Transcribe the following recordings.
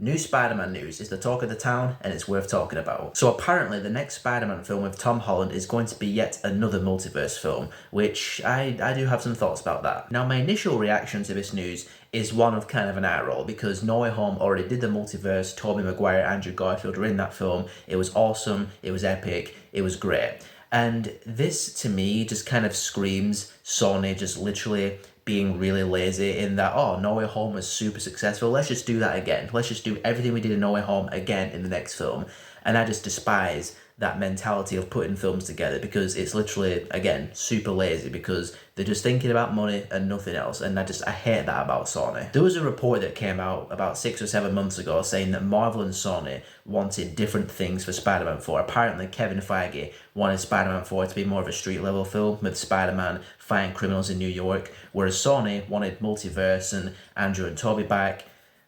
New Spider-Man news is the talk of the town and it's worth talking about. So apparently the next Spider-Man film with Tom Holland is going to be yet another multiverse film, which I do have some thoughts about that. Now my initial reaction to this news is one of kind of an eye roll because No Way Home already did the multiverse. Tobey Maguire, Andrew Garfield were in that film. It was awesome, it was epic, it was great. And this to me just kind of screams Sony just literally being really lazy in that, oh, No Way Home was super successful, let's just do that again. Let's just do everything we did in No Way Home again in the next film. And I just despise that mentality of putting films together because it's literally, again, super lazy because they're just thinking about money and nothing else. And I hate that about Sony. There was a report that came out about 6 or 7 months ago saying that Marvel and Sony wanted different things for Spider-Man 4. Apparently, Kevin Feige wanted Spider-Man 4 to be more of a street-level film with Spider-Man fighting criminals in New York, whereas Sony wanted Multiverse and Andrew and Tobey back,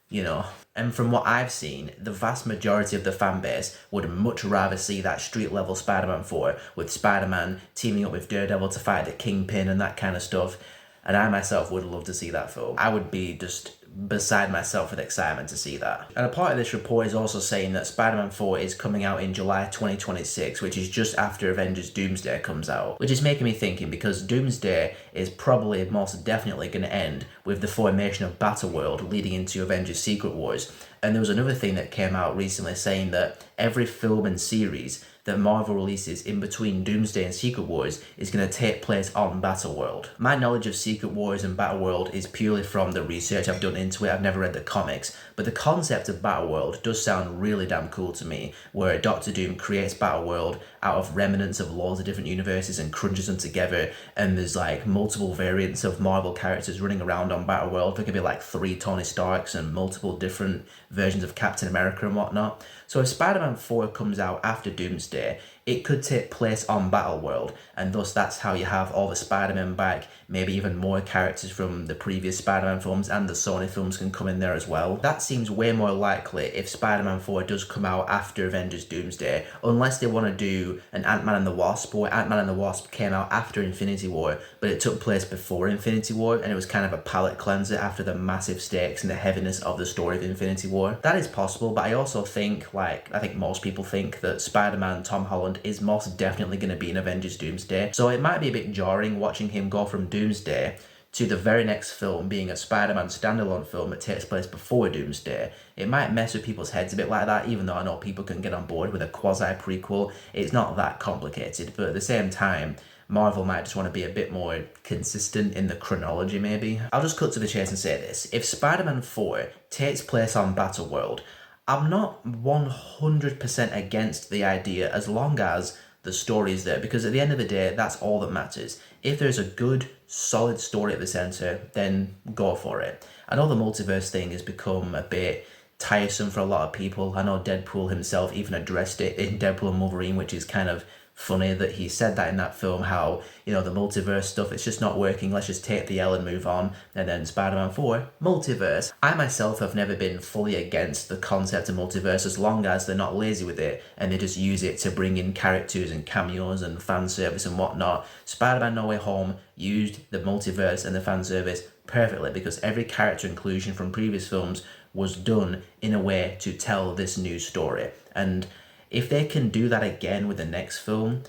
you know. And from what I've seen, the vast majority of the fan base would much rather see that street-level Spider-Man 4 with Spider-Man teaming up with Daredevil to fight the Kingpin and that kind of stuff. And I myself would love to see that film. I would be just beside myself with excitement to see that. And a part of this report is also saying that Spider-Man 4 is coming out in July 2026, which is just after Avengers Doomsday comes out. Which is making me thinking because Doomsday is probably most definitely going to end with the formation of Battleworld leading into Avengers Secret Wars. And there was another thing that came out recently saying that every film and series that Marvel releases in between Doomsday and Secret Wars is going to take place on Battleworld. My knowledge of Secret Wars and Battleworld is purely from the research I've done into it. I've never read the comics, but the concept of Battleworld does sound really damn cool to me, where Doctor Doom creates Battleworld out of remnants of loads of different universes and crunches them together, and there's like multiple variants of Marvel characters running around on Battleworld. There could be like 3 Tony Starks and multiple different versions of Captain America and whatnot. So if Spider-Man 4 comes out after Doomsday, it could take place on Battleworld, and thus that's how you have all the Spider-Man back, maybe even more characters from the previous Spider-Man films and the Sony films can come in there as well. That seems way more likely if Spider-Man 4 does come out after Avengers Doomsday, unless they want to do an Ant-Man and the Wasp, or Ant-Man and the Wasp came out after Infinity War, but it took place before Infinity War, and it was kind of a palate cleanser after the massive stakes and the heaviness of the story of Infinity War. That is possible, but I also think, I think most people think that Spider-Man Tom Holland is most definitely going to be in Avengers Doomsday. So it might be a bit jarring watching him go from Doomsday to the very next film being a Spider-Man standalone film that takes place before Doomsday. It might mess with people's heads a bit like that, even though I know people can get on board with a quasi-prequel. It's not that complicated, but at the same time, Marvel might just want to be a bit more consistent in the chronology maybe. I'll just cut to the chase and say this. If Spider-Man 4 takes place on Battleworld, I'm not 100% against the idea as long as the story is there, because at the end of the day, that's all that matters. If there's a good, solid story at the center, then go for it. I know the multiverse thing has become a bit tiresome for a lot of people. I know Deadpool himself even addressed it in Deadpool and Wolverine, which is kind of funny that he said that in that film, how, you know, the multiverse stuff, it's just not working, let's just take the L and move on. And then Spider-Man 4, multiverse. I myself have never been fully against the concept of multiverse as long as they're not lazy with it and they just use it to bring in characters and cameos and fan service and whatnot. Spider-Man No Way Home used the multiverse and the fan service perfectly because every character inclusion from previous films was done in a way to tell this new story. And if they can do that again with the next film,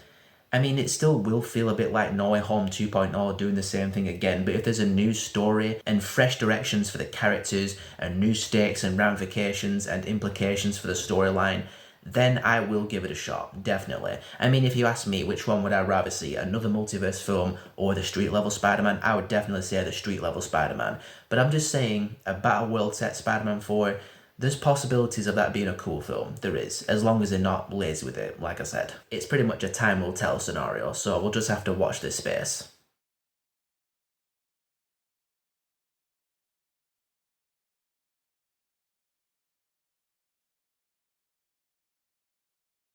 I mean, it still will feel a bit like No Way Home 2.0 doing the same thing again, but if there's a new story and fresh directions for the characters and new stakes and ramifications and implications for the storyline, then I will give it a shot, definitely. I mean, if you ask me which one would I rather see, another multiverse film or the street-level Spider-Man, I would definitely say the street-level Spider-Man. But I'm just saying, a Battleworld set Spider-Man 4, there's possibilities of that being a cool film. There is, as long as they're not lazy with it, like I said. It's pretty much a time will tell scenario, so we'll just have to watch this space.